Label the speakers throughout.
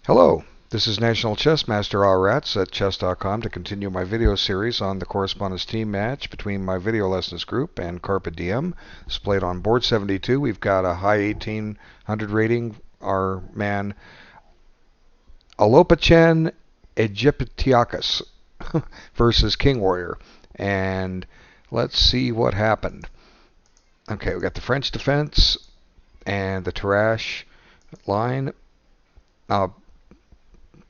Speaker 1: Hello, this is National Chess Master Rats at chess.com to continue my video series on the correspondence team match between my video lessons group and CARPE DIEM. It's played on board 72. We've got a high 1800 rating. Our man AlopochenAegyptiacus versus King Warrior. And let's see what happened. Okay, we got the French defense and the Tarrasch line.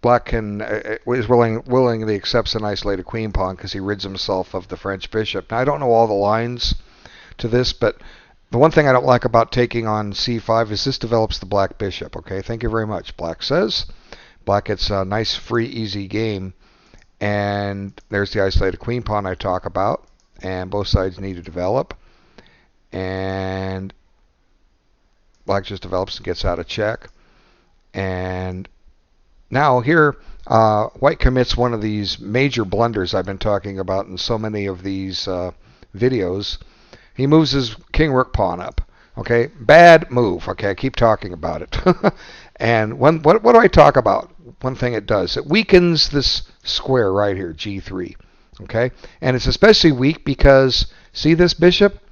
Speaker 1: Black is willingly accepts an isolated queen pawn because he rids himself of the French bishop. Now, I don't know all the lines to this, but the one thing I don't like about taking on c5 is this develops the black bishop. Okay, thank you very much. Black says. Black gets a nice, free, easy game. And there's the isolated queen pawn I talk about. And both sides need to develop. And black just develops and gets out of check. And now here, white commits one of these major blunders I've been talking about in so many of these videos. He moves his king rook pawn up. Okay, bad move. Okay, I keep talking about it. And what do I talk about? One thing it does, it weakens this square right here, g3. Okay, and it's especially weak because, see this bishop?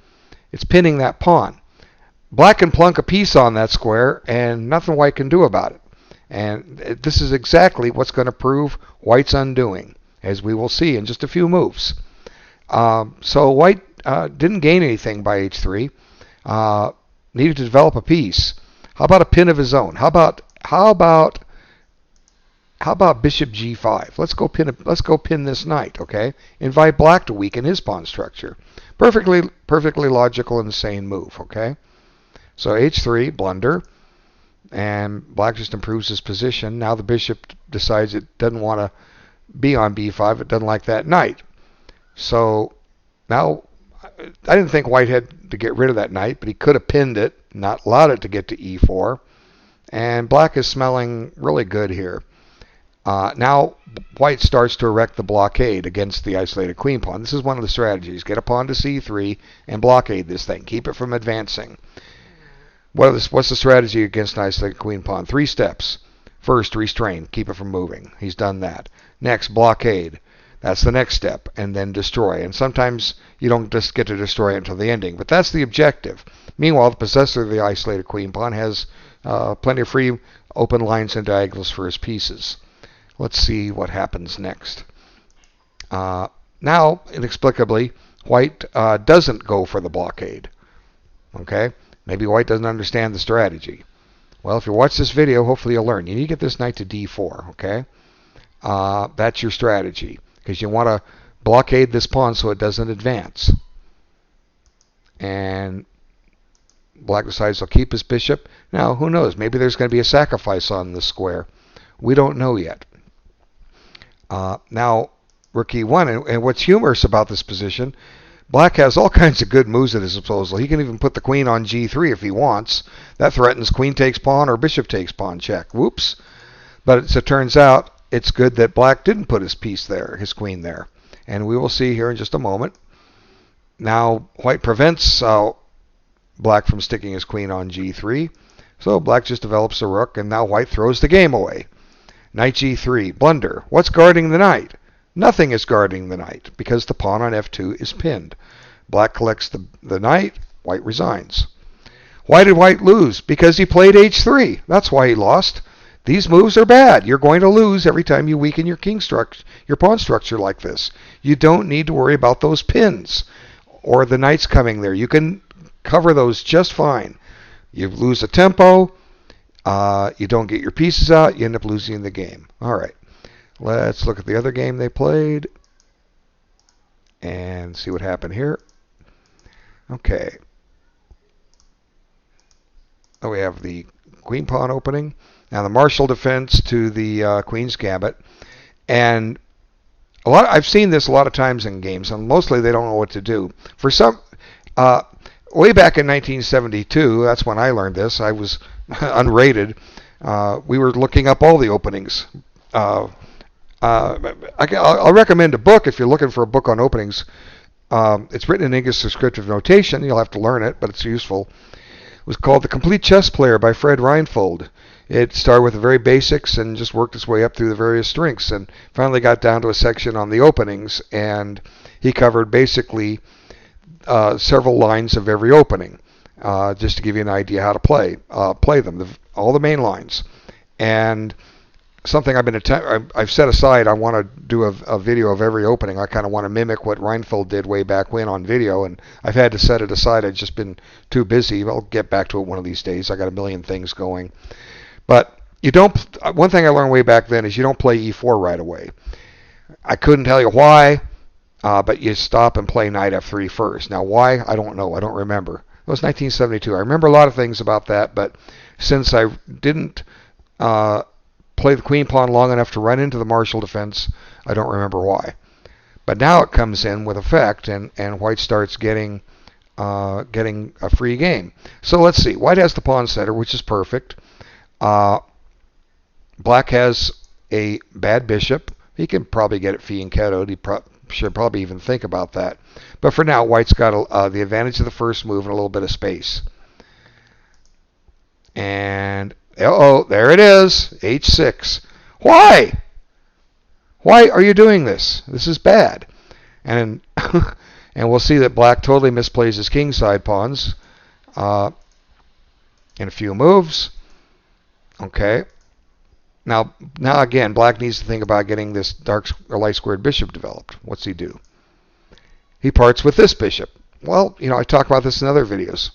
Speaker 1: It's pinning that pawn. Black can plunk a piece on that square, and nothing white can do about it. And this is exactly what's going to prove white's undoing, as we will see in just a few moves. So white didn't gain anything by h3. Needed to develop a piece. How about a pin of his own? How about bishop g5? Let's go pin this knight. Okay, invite black to weaken his pawn structure. Perfectly logical and sane move. Okay, so h3 blunder. And black just improves his position. Now the bishop decides it doesn't want to be on b5. It doesn't like that knight. So now I didn't think white had to get rid of that knight, but he could have pinned it, not allowed it to get to e4. And black is smelling really good here. Now white starts to erect the blockade against the isolated queen pawn. This is one of the strategies. Get a pawn to c3 and blockade this thing. Keep it from advancing. What's the strategy against an isolated queen pawn? 3 steps. First, restrain. Keep it from moving. He's done that. Next, blockade. That's the next step. And then destroy. And sometimes you don't just get to destroy it until the ending. But that's the objective. Meanwhile, the possessor of the isolated queen pawn has plenty of free open lines and diagonals for his pieces. Let's see what happens next. Now, inexplicably, white doesn't go for the blockade. Okay? Maybe white doesn't understand the strategy. Well, if you watch this video, hopefully you'll learn. You need to get this knight to d4, okay? That's your strategy, because you want to blockade this pawn so it doesn't advance. And black decides he'll keep his bishop. Now, who knows? Maybe there's going to be a sacrifice on this square. We don't know yet. Now, rook e1, and what's humorous about this position, black has all kinds of good moves at his disposal. He can even put the queen on g3 if he wants. That threatens queen takes pawn or bishop takes pawn check. Whoops. But as it turns out, it's good that black didn't put his piece there, his queen there. And we will see here in just a moment. Now, white prevents black from sticking his queen on g3. So black just develops a rook, and now white throws the game away. Knight g3, blunder. What's guarding the knight? Nothing is guarding the knight because the pawn on f2 is pinned. Black collects the knight. White resigns. Why did white lose? Because he played h3. That's why he lost. These moves are bad. You're going to lose every time you weaken your your pawn structure like this. You don't need to worry about those pins or the knights coming there. You can cover those just fine. You lose a tempo. You don't get your pieces out. You end up losing the game. All right. Let's look at the other game they played and see what happened here. Okay. Oh, we have the queen pawn opening. Now the Marshall defense to the queen's gambit. And I've seen this a lot of times in games, and mostly they don't know what to do. For some, way back in 1972, that's when I learned this. I was unrated. We were looking up all the openings. I'll recommend a book if you're looking for a book on openings. It's written in English descriptive notation. You'll have to learn it, but it's useful. It was called The Complete Chess Player by Fred Reinfold. It started with the very basics and just worked its way up through the various strengths, and finally got down to a section on the openings, and he covered basically several lines of every opening, just to give you an idea how to play them, all the main lines. And something I've set aside, I want to do a video of every opening. I kind of want to mimic what Reinfeldt did way back when on video, and I've had to set it aside. I've just been too busy. I'll get back to it one of these days. I got a million things going. But you don't. One thing I learned way back then is you don't play E4 right away. I couldn't tell you why, but you stop and play knight F3 first. Now why? I don't know. I don't remember. It was 1972. I remember a lot of things about that, but since I didn't play the queen pawn long enough to run into the Marshall defense, I don't remember why. But now it comes in with effect, and white starts getting a free game. So let's see. White has the pawn center, which is perfect. Black has a bad bishop. He can probably get it fianchettoed. He should probably even think about that. But for now, white's got the advantage of the first move and a little bit of space. And there it is, H6. Why? Why are you doing this? This is bad. And and we'll see that black totally misplays his kingside pawns in a few moves. Okay. Now again, black needs to think about getting this dark or light squared bishop developed. What's he do? He parts with this bishop. Well, I talk about this in other videos.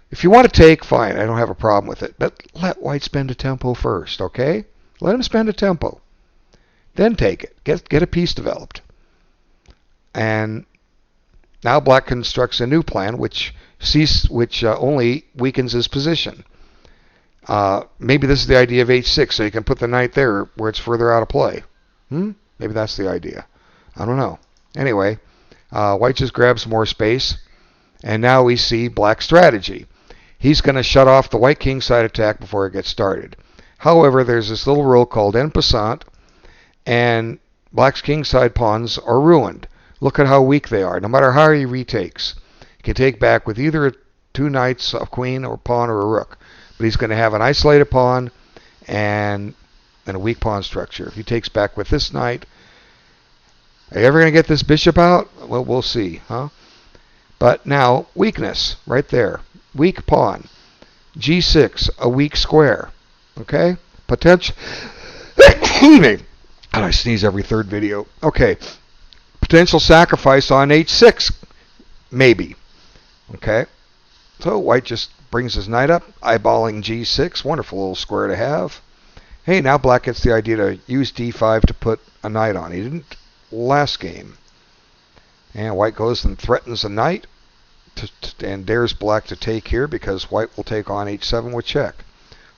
Speaker 1: If you want to take, fine, I don't have a problem with it. But let white spend a tempo first, okay? Let him spend a tempo. Then take it. Get a piece developed. And now black constructs a new plan which only weakens his position. Maybe this is the idea of H6, so you can put the knight there where it's further out of play. Maybe that's the idea. I don't know. Anyway, white just grabs more space, and now we see black's strategy. He's going to shut off the white kingside attack before it gets started. However, there's this little rule called en passant, and black's kingside pawns are ruined. Look at how weak they are. No matter how he retakes, he can take back with either two knights, a queen, or pawn, or a rook. But he's going to have an isolated pawn and a weak pawn structure. If he takes back with this knight, are you ever going to get this bishop out? Well, we'll see, huh? But now, weakness, right there. Weak pawn. G6, a weak square. Okay? Potential. Excuse me. God, I sneeze every third video. Okay. Potential sacrifice on H6, maybe. Okay? So white just brings his knight up, eyeballing G6. Wonderful little square to have. Hey, now black gets the idea to use D5 to put a knight on. He didn't last game. And white goes and threatens a knight and dares black to take here because white will take on H7 with check.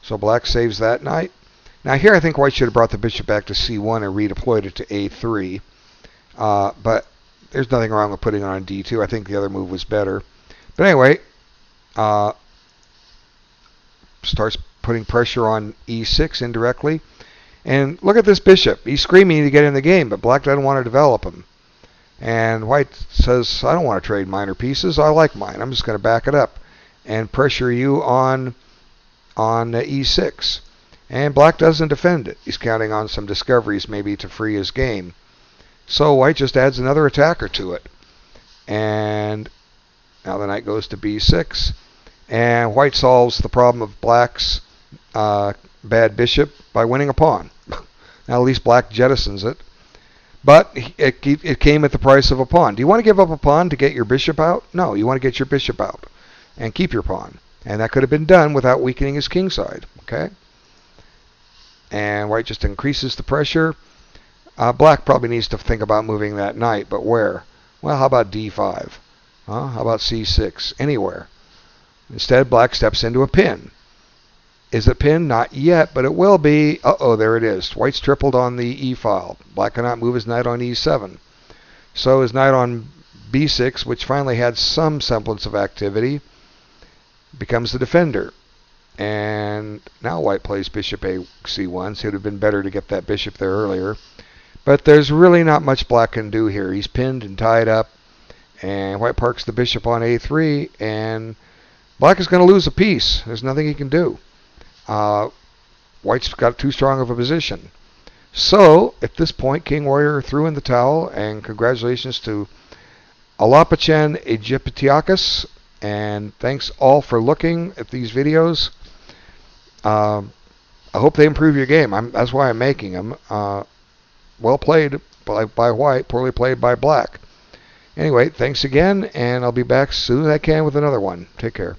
Speaker 1: So black saves that knight. Now here I think white should have brought the bishop back to C1 and redeployed it to A3. But there's nothing wrong with putting it on D2. I think the other move was better. But anyway, starts putting pressure on E6 indirectly. And look at this bishop. He's screaming to get in the game, but black doesn't want to develop him. And white says, I don't want to trade minor pieces. I like mine. I'm just going to back it up and pressure you on E6. And black doesn't defend it. He's counting on some discoveries maybe to free his game. So white just adds another attacker to it. And now the knight goes to B6. And white solves the problem of black's bad bishop by winning a pawn. Now at least black jettisons it. But it came at the price of a pawn. Do you want to give up a pawn to get your bishop out? No, you want to get your bishop out and keep your pawn. And that could have been done without weakening his kingside. Okay? And white just increases the pressure. Black probably needs to think about moving that knight, but where? Well, how about D5? How about C6? Anywhere. Instead, black steps into a pin. Is it pinned? Not yet, but it will be. Uh-oh, there it is. White's tripled on the E file. Black cannot move his knight on E7. So his knight on B6, which finally had some semblance of activity, becomes the defender. And now white plays bishop A C1, so it would have been better to get that bishop there earlier. But there's really not much black can do here. He's pinned and tied up, and white parks the bishop on A3, and black is going to lose a piece. There's nothing he can do. White's got too strong of a position. So, at this point, King Warrior threw in the towel, and congratulations to AlopochenAegyptiacus, and thanks all for looking at these videos. I hope they improve your game. That's why I'm making them. Well played by White, poorly played by Black. Anyway, thanks again, and I'll be back as soon as I can with another one. Take care.